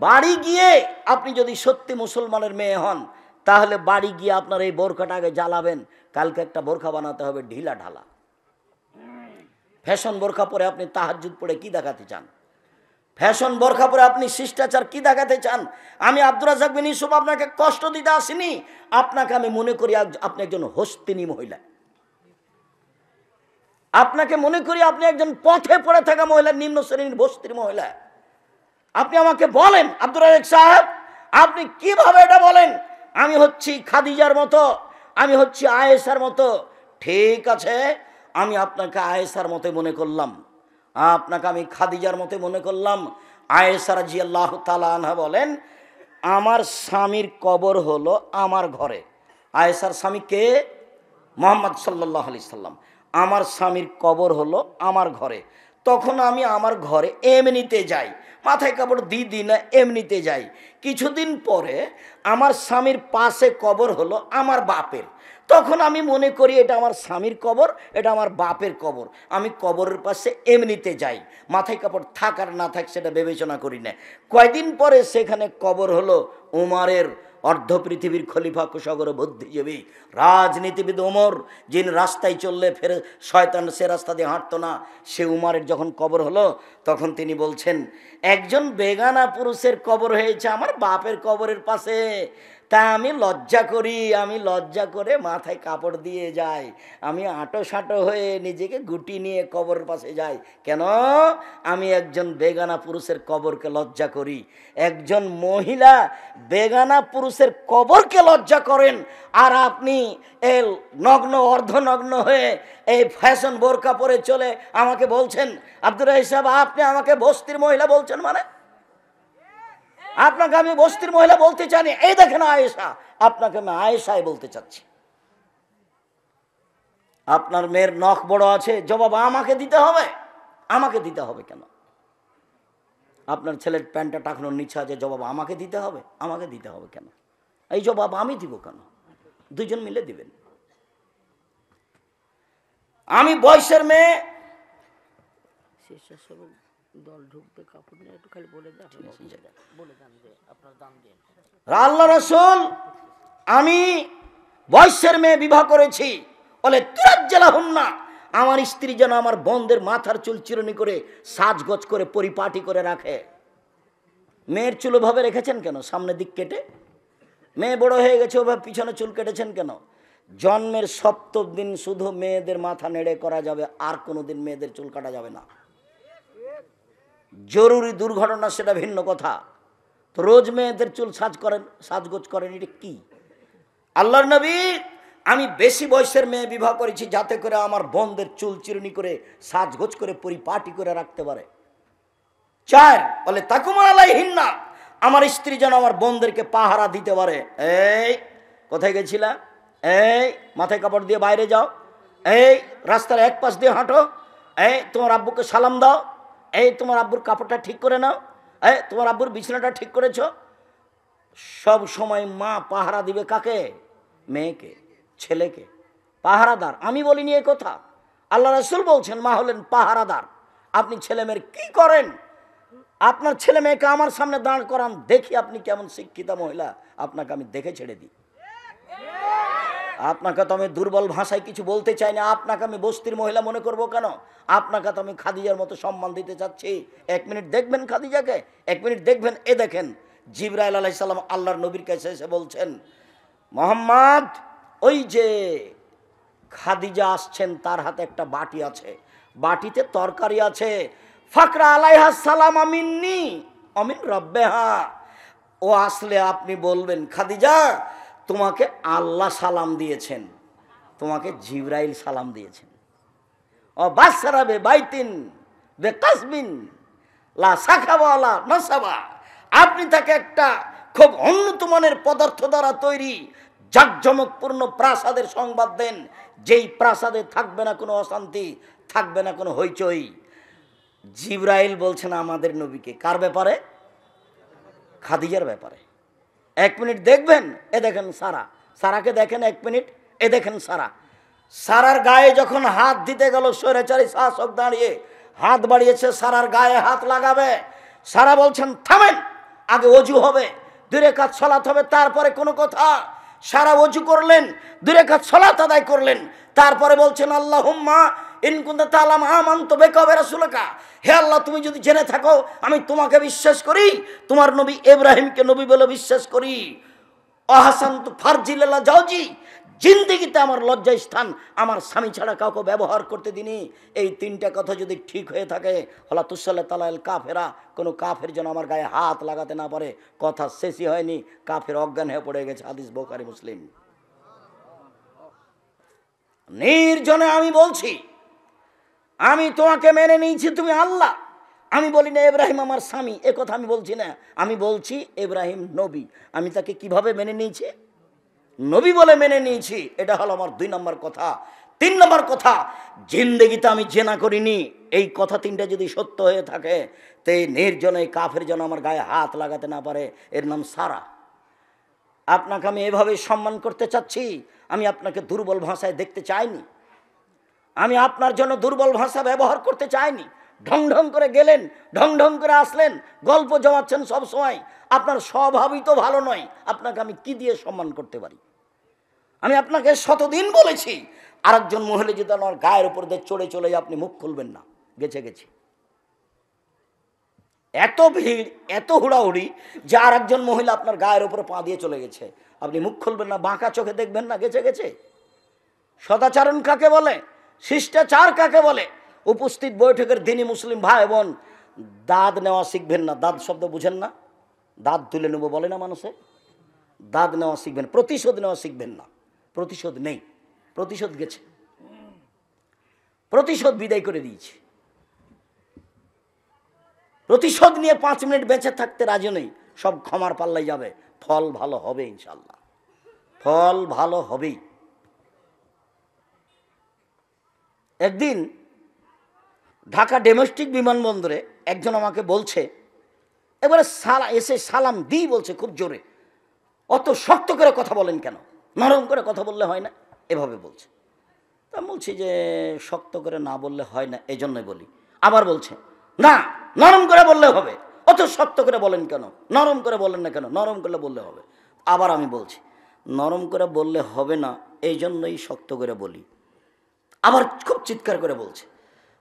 বাড়ি গিয়ে আপনি যদি সত্যি মুসলমানের মেয়ে হন, তাহলে বাড়ি গিয়ে আপনার এই বোরখাটা আগে জ্বালাবেন। কালকে একটা বোরখা বানাতে হবে ঢিলা ঢালা। ফ্যাশন বোরখা পরে আপনি তাহাজ্জুদ পড়ে কি দেখাতে চান? ফ্যাশন বোরখা পরে আপনি শিষ্টাচার কি দেখাতে চান? আমি আব্দুর রাজ্জাক বিন ইউসুফ আপনাকে কষ্ট দিতে আসিনি। আপনাকে আমি মনে করি আপনি একজন হস্তিনী মহিলা। আপনাকে মনে করি আপনি একজন পথে পড়ে থাকা মহিলা, নিম্ন শ্রেণীর বস্তির মহিলা। আপনি আমাকে বলেন আব্দুর রাজ্জাক সাহেব, আপনি কিভাবে এটা বলেন? আমি হচ্ছি খাদিজার মতো, আমি হচ্ছি আয়েশার মতো। ঠিক আছে, আমি আপনাকে আয়েশার মতো মনে করলাম, আপনাকে আমি খাদিজার মতো মনে করলাম। আয়েশা রাদিয়াল্লাহু তাআলা আনহা বলেন, আমার স্বামীর কবর হলো আমার ঘরে। আয়েশার স্বামী কে? মুহাম্মদ সাল্লাল্লাহু আলাইহি সাল্লাম। আমার স্বামীর কবর হলো আমার ঘরে। তখন আমি আমার ঘরে এমনিতে যাই, মাথায় কাপড় দিই না, এমনিতে যাই। কিছুদিন পরে আমার স্বামীর পাশে কবর হলো আমার বাপের। তখন আমি মনে করি এটা আমার স্বামীর কবর, এটা আমার বাপের কবর। আমি কবরের পাশে এমনিতে যাই, মাথায় কাপড় থাক আর না থাক সেটা বিবেচনা করি না। কয়দিন পরে সেখানে কবর হলো উমারের, অর্ধ পৃথিবীর খলিফা, কুশাগর, বুদ্ধিজীবী, রাজনীতিবিদ উমর, যিনি রাস্তায় চললে ফেরে শয়তান সে রাস্তা দিয়ে হাঁটতো না, সে উমারের যখন কবর হলো তখন তিনি বলছেন, একজন বেগানা পুরুষের কবর হয়েছে আমার বাপের কবরের পাশে, তা আমি লজ্জা করি, আমি লজ্জা করে মাথায় কাপড় দিয়ে যাই, আমি আঁটো সাঁটো হয়ে নিজেকে গুটি নিয়ে কবরের পাশে যাই। কেন? আমি একজন বেগানা পুরুষের কবরকে লজ্জা করি। একজন মহিলা বেগানা পুরুষের কবরকে লজ্জা করেন, আর আপনি এই নগ্ন অর্ধনগ্ন হয়ে এই ফ্যাশন বোরকা পরে চলে আমাকে বলছেন, আব্দুর রাহিম সাহেব আপনি আমাকে বস্তির মহিলা বলছেন? মানে আপনাকে আমি বস্তির মহিলা বলতে চাইনি, এই দেখেন আয়েশা, আপনাকে আমি আয়েশাই বলতে চাচ্ছি। আপনার মেয়ের নখ বড় আছে, জবাব আমাকে দিতে হবে। আমাকে দিতে হবে কেন? আপনার ছেলের প্যান্টটা টাকনোর নিচে আছে, জবাব আমাকে দিতে হবে। আমাকে দিতে হবে কেন? এই জবাব আমি দিব কেন? দুজন মিলে দিবেন। আমি বয়সের মেয়ে, দল ঢুকবে, কাপড় নিয়ে একটু খালি বলে দেন, বলে দেন যে আপনার দাম দিন। আল্লাহ রাসূল, আমি বয়সের মেয়ে বিবাহ করেছি, বলে তুরাজ্জালা হুন্না, আমার স্ত্রী যেন আমার বোনদের মাথার চুল চিরুনি করে সাজগোজ করে পরিপাটি করে রাখে। মেয়ের চুল ভাবে রেখেছেন কেন? সামনের দিক কেটে। মেয়ে বড় হয়ে গেছে, ওভাবে পিছনে চুল কেটেছেন কেন? জন্মের সপ্তম দিন শুধু মেয়েদের মাথা নেড়ে করা যাবে, আর কোনোদিন মেয়েদের চুল কাটা যাবে না। জরুরি দুর্ঘটনা সেটা ভিন্ন কথা, তো রোজ মেয়েদের চুল সাজগোজ করেন, এটা কি? আল্লাহর নবী, আমি বেশি বয়সের মেয়ে বিবাহ করেছি যাতে করে আমার বোনদের চুল চিরুনি করে সাজগোজ করে পরিপাটি করে রাখতে পারে। 4 বলে তাকুমা আলাইহিন্না, আমার স্ত্রী যেন আমার বোনদেরকে পাহারা দিতে পারে। এই কোথায় গেছিলা? এই মাথায় কাপড় দিয়ে বাইরে যাও, এই রাস্তার এক পাশ দিয়ে হাঁটো, এই তোমার আব্বুকে সালাম দাও, এই তোমার আব্বুর কাপড়টা ঠিক করে নাও, এই তোমার আব্বুর বিছানাটা ঠিক করেছ। সব সময় মা পাহারা দিবে কাকে? মেয়েকে, ছেলেকে। পাহারাদার আমি বলিনি এ কথা, আল্লাহ রাসূল বলছেন মা হলেন পাহারাদার। আপনি ছেলে মেয়ের কি করেন? আপনার ছেলে মেয়েকে আমার সামনে দাঁড় করান, দেখি আপনি কেমন শিক্ষিতা মহিলা, আপনাকে আমি দেখে ছেড়ে দিই। আপনাকে তো আমি দুর্বল ভাষায় কিছু বলতে চাই না, আপনাকে আমি বস্তির মহিলা মনে করব কেন? আপনাকে তো আমি খাদিজার মতো সম্মান দিতে চাচ্ছি। 1 মিনিট দেখবেন খাদিজাকে, 1 মিনিট দেখবেন। এ দেখেন জিবরাইল আলাইহিস সালাম আল্লাহর নবীর কাছে এসে বলছেন, মোহাম্মদ, ওই যে খাদিজা আসছেন, তার হাতে একটা বাটি আছে, বাটিতে তরকারি আছে, ফাকরা আলাইহা সালাম আমিন্নি আমিন রব্বেহা। ও আসলে আপনি বলবেন, খাদিজা তোমাকে আল্লাহ সালাম দিয়েছেন, তোমাকে জিবরাইল সালাম দিয়েছেন। ও বাসরাবে বাইতিন বেকাসবিন লা সাখাবা লা নাসাবা, আপনি তাকে একটা খুব উন্নত মানের পদার্থ দ্বারা তৈরি জাঁকজমকপূর্ণ প্রাসাদের সংবাদ দেন, যেই প্রাসাদে থাকবে না কোনো অশান্তি, থাকবে না কোনো হইচই। জিবরাইল বলছেন আমাদের নবীকে, কার ব্যাপারে? খাদিজার ব্যাপারে। 1 মিনিট দেখবেন। এ দেখেন সারা, সারাকে দেখেন 1 মিনিট। এ দেখেন সারা, সারার গায়ে যখন হাত দিতে গেল, স্বৈরাচারী শাসক দাঁড়িয়ে হাত বাড়িয়েছে, সারার গায়ে হাত লাগাবে। সারা বলছেন থামেন, আগে অজু হবে, 2 রাকাত সালাত হবে, তারপরে কোনো কথা। সারা অজু করলেন, 2 রাকাত সালাত আদায় করলেন, তারপরে বলছেন আল্লাহুম্মা ইন কুনতা তাআলাম আমানতু বিকা ওয়া রাসূলিকা, হে আল্লাহ তুমি যদি জেনে থাকো আমি তোমাকে বিশ্বাস করি, তোমার নবী ইব্রাহিমকে নবী বলে বিশ্বাস করি, আহসানতু ফারজি লিল্লাহ জাওজি, জিন্দেগিতে আমার লজ্জা স্থান আমার স্বামী ছাড়া কাউকে ব্যবহার করতে দিনি। এই 3টা কথা যদি ঠিক হয়ে থাকে, হলা তুসাল্লাহ তালাল কাফেরা, কোনো কাফের যেন আমার গায়ে হাত লাগাতে না পারে। কথা শেষই হয়নি, কাফের অজ্ঞান হয়ে পড়ে গেছে। হাদিস বুখারী মুসলিম। নির্জনে আমি বলছি, আমি তোমাকে মেনে নিয়েছি, তুমি আল্লাহ। আমি বলি না ইব্রাহিম আমার স্বামী, এ কথা আমি বলছি না, আমি বলছি ইব্রাহিম নবী। আমি তাকে কিভাবে মেনে নিয়েছি? নবী বলে মেনে নিয়েছি। এটা হলো আমার 2 নম্বর কথা। 3 নম্বর কথা, জিন্দেগিতে আমি জেনা করিনি। এই কথা 3টা যদি সত্য হয়ে থাকে, তো এই নির্জনে কাফের যেন আমার গায়ে হাত লাগাতে না পারে। এর নাম সারা। আপনাকে আমি এভাবে সম্মান করতে চাচ্ছি, আমি আপনাকে দুর্বল ভাষায় দেখতে চাইনি, আমি আপনার জন্য দুর্বল ভাষা ব্যবহার করতে চাইনি। ঢং ঢং করে গেলেন, ঢং ঢং করে আসলেন, গল্প জমাচ্ছেন সব সময়, আপনার স্বভাবই তো ভালো নয়, আপনাকে আমি কি দিয়ে সম্মান করতে পারি? আমি আপনাকে শতদিন বলেছি আরেকজন মহিলা যদি আমার গায়ের উপর দিয়ে চড়ে চলে যায় আপনি মুখ খুলবেন না। গেছে গেছে, এত ভিড়, এত হুড়াহুড়ি যে আর একজন মহিলা আপনার গায়ের উপরে পা দিয়ে চলে গেছে, আপনি মুখ খুলবেন না, বাঁকা চোখে দেখবেন না? গেছে গেছে। সদাচরণ কাকে বলে? শিষ্টাচার কাকে বলে? উপস্থিত বৈঠকের দিনই মুসলিম ভাই বোন, দাঁত নেওয়া শিখবেন না। দাঁত শব্দ বুঝেন না? দাঁত তুলে নেবো বলে না মানুষে? দাঁত নেওয়া শিখবেন, প্রতিশোধ নেওয়া শিখবেন না। প্রতিশোধ নেই, প্রতিশোধ গেছে, প্রতিশোধ বিদায় করে দিয়েছে। প্রতিশোধ নিয়ে 5 মিনিট বেঁচে থাকতে রাজি নেই, সব ক্ষমার পাল্লাই যাবে। ফল ভালো হবে ইনশাল্লাহ, ফল ভালো হবেই। একদিন ঢাকা ডোমেস্টিক বিমানবন্দরে একজন আমাকে বলছে, এবারে এসে সালাম দিই বলছে খুব জোরে, অত শক্ত করে কথা বলেন কেন, নরম করে কথা বললে হয় না? এভাবে বলছে। তা বলছি যে শক্ত করে না বললে হয় না, এই জন্যই বলি। আবার বলছে না, নরম করে বললে হবে, অত শক্ত করে বলেন কেন, নরম করে বলেন না কেন, নরম করলে বললে হবে। আবার আমি বলছি নরম করে বললে হবে না, এই জন্যই শক্ত করে বলি। আবার খুব চিৎকার করে বলছে।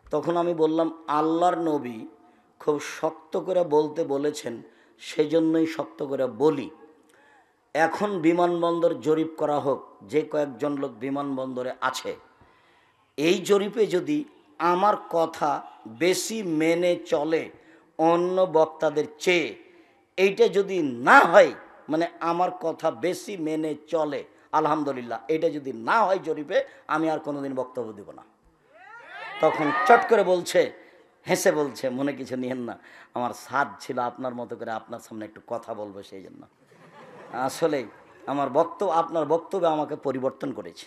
তখন আমি বললাম আল্লাহর নবী খুব শক্ত করে বলতে বলেছেন, সেজন্যই শক্ত করে বলি। এখন বিমানবন্দর জরিপ করা হোক, যে কয়েকজন লোক বিমানবন্দরে আছে, এই জরিপে যদি আমার কথা বেশি মেনে চলে অন্য বক্তাদের চেয়ে, এইটা যদি না হয়, মানে আমার কথা বেশি মেনে চলে, আলহামদুলিল্লাহ, এটা যদি না হয় জরিপে, আমি আর কোনোদিন বক্তব্য দেব না। তখন চট করে বলছে, হেসে বলছে, মনে কিছু নিয়েন না, আমার সাধ ছিল আপনার মতো করে আপনার সামনে একটু কথা বলবো, সেই জন্য। আসলেই আমার বক্তব্য, আপনার বক্তব্য আমাকে পরিবর্তন করেছে।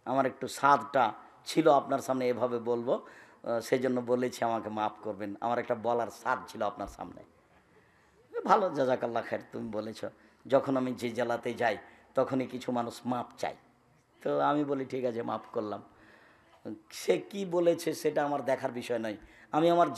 আমার একটু সাধটা ছিল আপনার সামনে এভাবে বলবো, সেই জন্য বলেছি, আমাকে মাফ করবেন, আমার একটা বলার সাধ ছিল আপনার সামনে। ভালো, জাযাকাল্লাহ খায়ের, তুমি বলেছ। যখন আমি যে জেলাতে যাই তখনই কিছু মানুষ মাপ চাই, তো আমি বলি ঠিক আছে মাফ করলাম। সে কি বলেছে সেটা আমার দেখার বিষয় নয়, আমি আমার